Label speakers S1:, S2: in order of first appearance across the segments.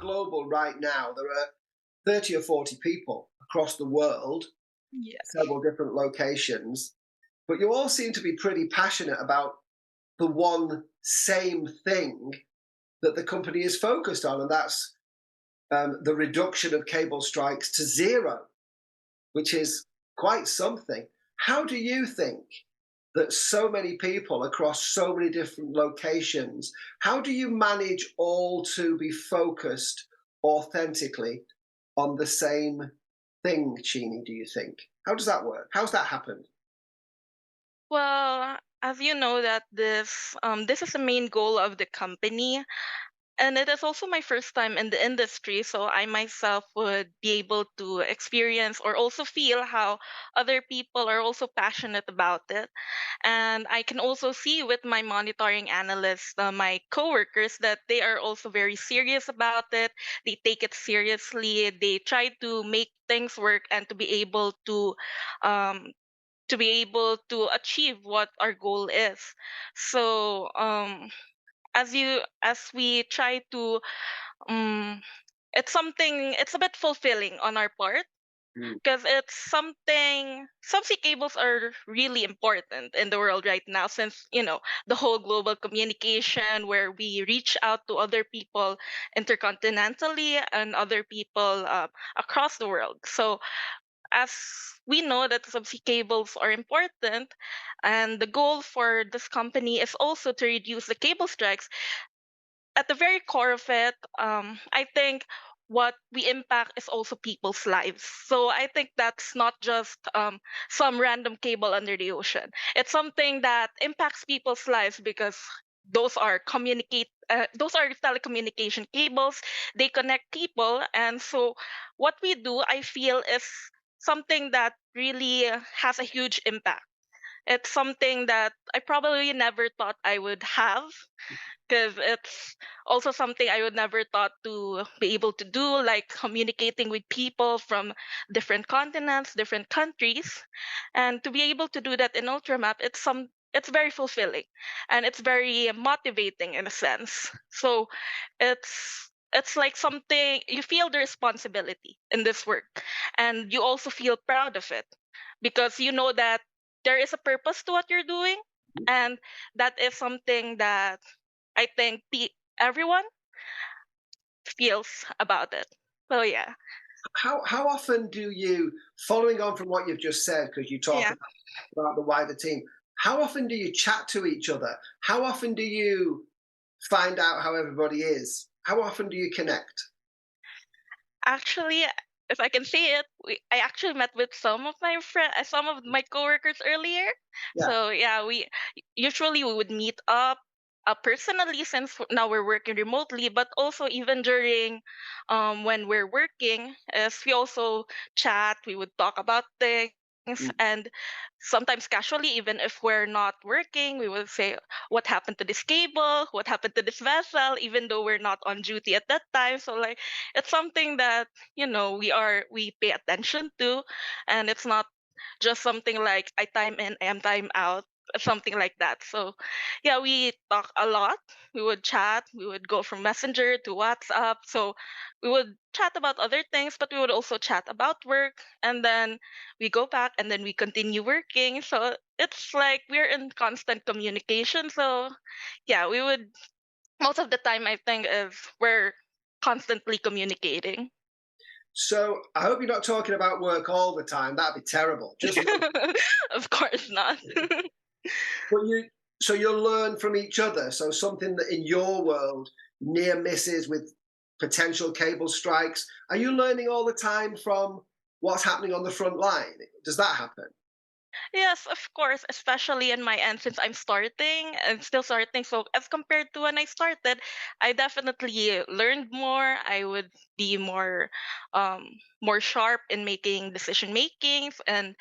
S1: UltramapGlobal right now, there are 30 or 40 people across the world,
S2: Yeah.
S1: several different locations, but you all seem to be pretty passionate about the one same thing that the company is focused on, and that's the reduction of cable strikes to zero, which is quite something. How do you think that so many people across so many different locations, how do you manage all to be focused authentically on the same thing, Cheenee, do you think? How does that work? How's that happened?
S2: Well, as you know that this is the main goal of the company, and it is also my first time in the industry, so I myself would be able to experience or also feel how other people are also passionate about it. And I can also see with my monitoring analysts, my coworkers, that they are also very serious about it. They take it seriously. They try to make things work and um, to be able to achieve what our goal is. So as we try to um it's a bit fulfilling on our part
S1: Mm.
S2: because it's something subsea cables are really important in the world right now, since the whole global communication where we reach out to other people intercontinentally and other people across the world. So as we know that subsea cables are important, and the goal for this company is also to reduce the cable strikes. At the very core of it, I think what we impact is also people's lives. So I think that's not just some random cable under the ocean. It's something that impacts people's lives because those are telecommunication cables. They connect people, and so what we do, I feel, is something that really has a huge impact. It's something that I probably never thought I would have, because it's also something I would never thought to be able to do, like communicating with people from different continents, different countries, and to be able to do that in Ultramap, it's very fulfilling and it's very motivating in a sense. So it's like something you feel the responsibility in this work, and you also feel proud of it because you know that there is a purpose to what you're doing, and that is something that I think everyone feels about it. So yeah,
S1: How often do you, following on from what you've just said, because you talk
S2: yeah.
S1: about the wider team, how often do you chat to each other? How often do you find out how everybody is? How often do you connect?
S2: Actually, if I can say it, I actually met with some of my coworkers earlier.
S1: Yeah.
S2: So yeah, we would meet up personally, since now we're working remotely, but also even during when we're working, as we also chat, we would talk about things.
S1: Mm.
S2: And sometimes casually, even if we're not working, we will say, what happened to this cable, what happened to this vessel, even though we're not on duty at that time. So like, it's something that we pay attention to, and it's not just something like I time in, I am time out, something like that. So yeah, we talk a lot. We would chat, we would go from Messenger to WhatsApp. So we would chat about other things, but we would also chat about work, and then we go back and then we continue working. So it's like we're in constant communication. So yeah, we would most of the time, I think, is we're constantly communicating.
S1: So I hope you're not talking about work all the time. That'd be terrible. Just a little.
S2: Of course not.
S1: But so you'll learn from each other. So something that in your world, near misses with potential cable strikes, are you learning all the time from what's happening on the front line? Does that happen?
S2: Yes, of course, especially in my end, since I'm starting and still starting. So as compared to when I started, I definitely learned more. I would be more sharp in making decision makings, and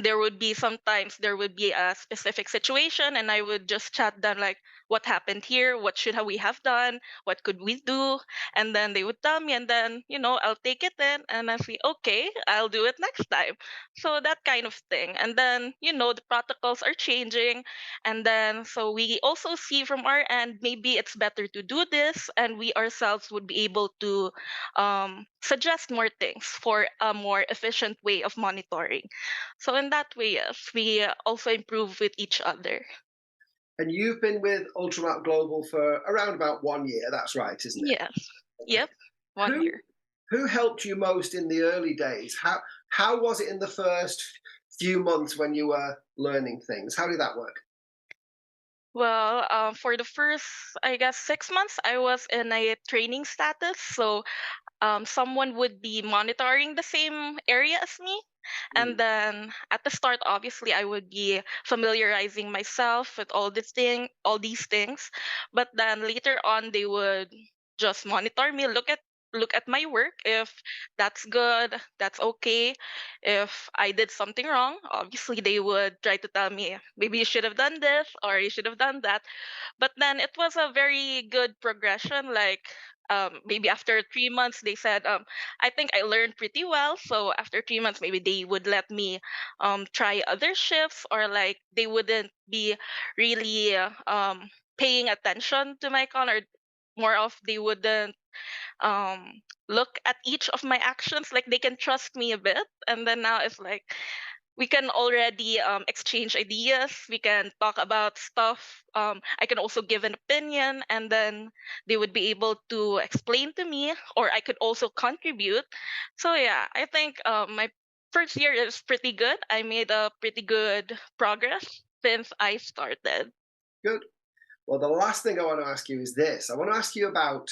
S2: there would be sometimes there would be a specific situation, and I would just chat them like, what happened here, what should we have done, what could we do, and then they would tell me, and then I'll take it in and I say, okay, I'll do it next time. So that kind of thing. And then the protocols are changing, and then so we also see from our end, maybe it's better to do this, and we ourselves would be able to suggest more things for a more efficient way of monitoring. So in that way, yes, we also improve with each other.
S1: And you've been with Ultramap Global for around about 1 year. That's right, isn't it?
S2: Yes.
S1: Okay.
S2: Yep. One
S1: Who
S2: year.
S1: who helped you most in the early days? How was it in the first few months when you were learning things? How did that work?
S2: Well, for the first, I guess, 6 months, I was in a training status. So someone would be monitoring the same area as me. And
S1: Mm.
S2: then at the start, obviously, I would be familiarizing myself with all these things. But then later on, they would just monitor me, look at my work. If that's good, that's okay. If I did something wrong, obviously they would try to tell me, maybe you should have done this or you should have done that. But then it was a very good progression. Like maybe after 3 months, they said, I think I learned pretty well. So after 3 months, maybe they would let me try other shifts, or like they wouldn't be really paying attention to my con, or more of they wouldn't um look at each of my actions, like they can trust me a bit. And then now it's like we can already exchange ideas, we can talk about stuff, I can also give an opinion, and then they would be able to explain to me, or I could also contribute. So yeah, I think my first year is pretty good. I made a pretty good progress since I started.
S1: Good. Well, the last thing I want to ask you is this. I want to ask you about,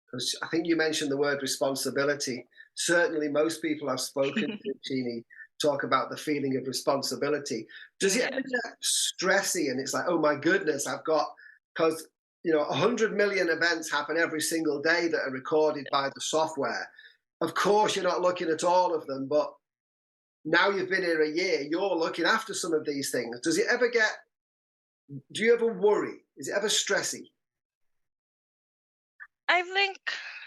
S1: because I think you mentioned the word responsibility. Certainly, most people I've spoken to, Cheenee, talk about the feeling of responsibility. Does it
S2: Yeah.
S1: ever get stressy and it's like, oh my goodness, I've got, because 100 million events happen every single day that are recorded by the software. Of course, you're not looking at all of them, but now you've been here a year, you're looking after some of these things. Do you ever worry? Is it ever stressy?
S2: I think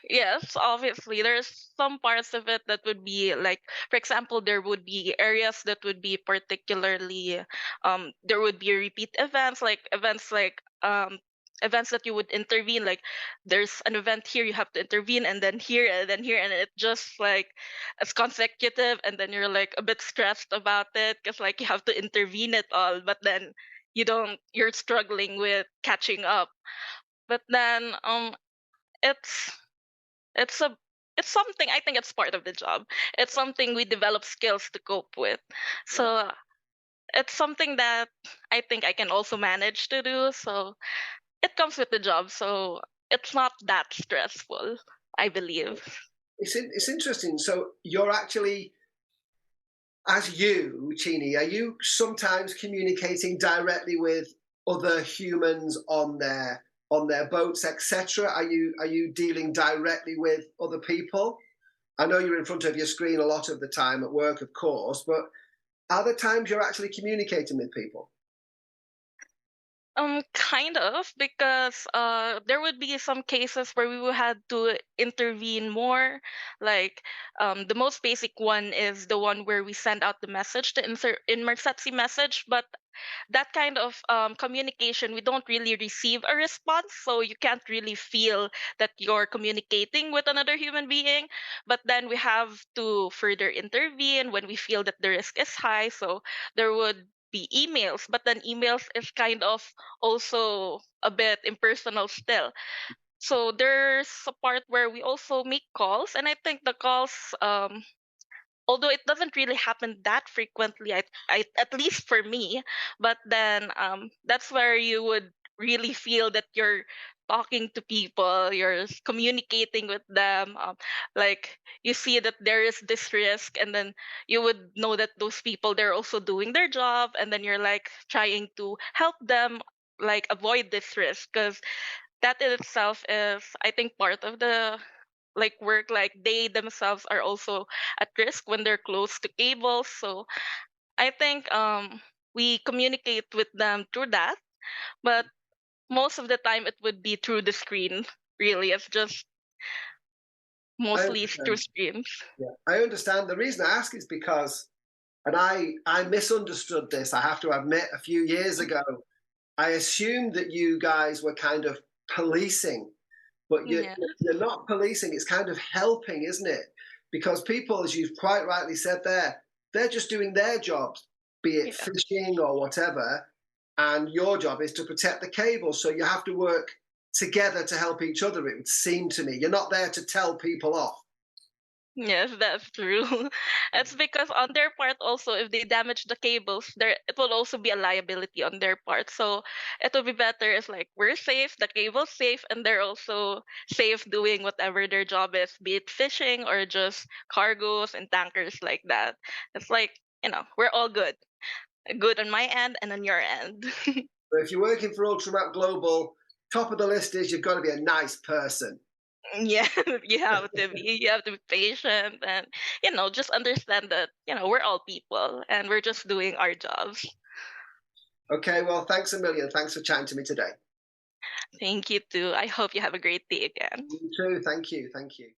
S2: yes, obviously there's some parts of it that would be like, for example, there would be areas that would be particularly there would be repeat events that you would intervene, like there's an event here, you have to intervene, and then here, and it just like it's consecutive, and then you're like a bit stressed about it because like you have to intervene it all, but then you're struggling with catching up. But then it's it's a it's something, I think it's part of the job. It's something we develop skills to cope with.
S1: Yeah.
S2: So it's something that I think I can also manage to do. So it comes with the job. So it's not that stressful, I believe.
S1: It's interesting. So you're actually, as you, Chini, are you sometimes communicating directly with other humans on their boats, etc.? Are you dealing directly with other people? I know you're in front of your screen a lot of the time at work, of course, but are there times you're actually communicating with people?
S2: Kind of, because there would be some cases where we would have to intervene more. Like the most basic one is the one where we send out the message, the insert emergency message, but that kind of communication, we don't really receive a response, so you can't really feel that you're communicating with another human being. But then we have to further intervene when we feel that the risk is high. So there would be emails, but then emails is kind of also a bit impersonal still. So there's a part where we also make calls, and I think the calls, although it doesn't really happen that frequently, at least for me, but then that's where you would really feel that you're talking to people, you're communicating with them, like you see that there is this risk, and then you would know that those people, they're also doing their job, and then you're like trying to help them like avoid this risk, because that in itself is, I think, part of the like work. Like they themselves are also at risk when they're close to cables. So I think we communicate with them through that. But most of the time it would be through the screen. Really, it's just
S1: I
S2: mostly through
S1: understand.
S2: screens.
S1: Yeah, I understand. The reason I ask is because, and I misunderstood this. I have to admit, a few years ago, I assumed that you guys were kind of policing, but
S2: Yeah,
S1: you're not policing. It's kind of helping, isn't it? Because people, as you've quite rightly said there, they're just doing their jobs, be it
S2: yeah.
S1: fishing or whatever, and your job is to protect the cable. So you have to work together to help each other. It would seem to me you're not there to tell people off.
S2: Yes, that's true. It's because on their part also, if they damage the cables, there it will also be a liability on their part. So it will be better if like we're safe, the cable's safe, and they're also safe doing whatever their job is, be it fishing or just cargos and tankers like that. It's like, we're all good. Good on my end and on your end.
S1: But if you're working for Ultramap Global, top of the list is you've got to be a nice person.
S2: Yeah, you have to be. You have to be patient and, just understand that, we're all people and we're just doing our jobs.
S1: Okay, well, thanks a million. Thanks for chatting to me today.
S2: Thank you too. I hope you have a great day again.
S1: You too. Thank you. Thank you.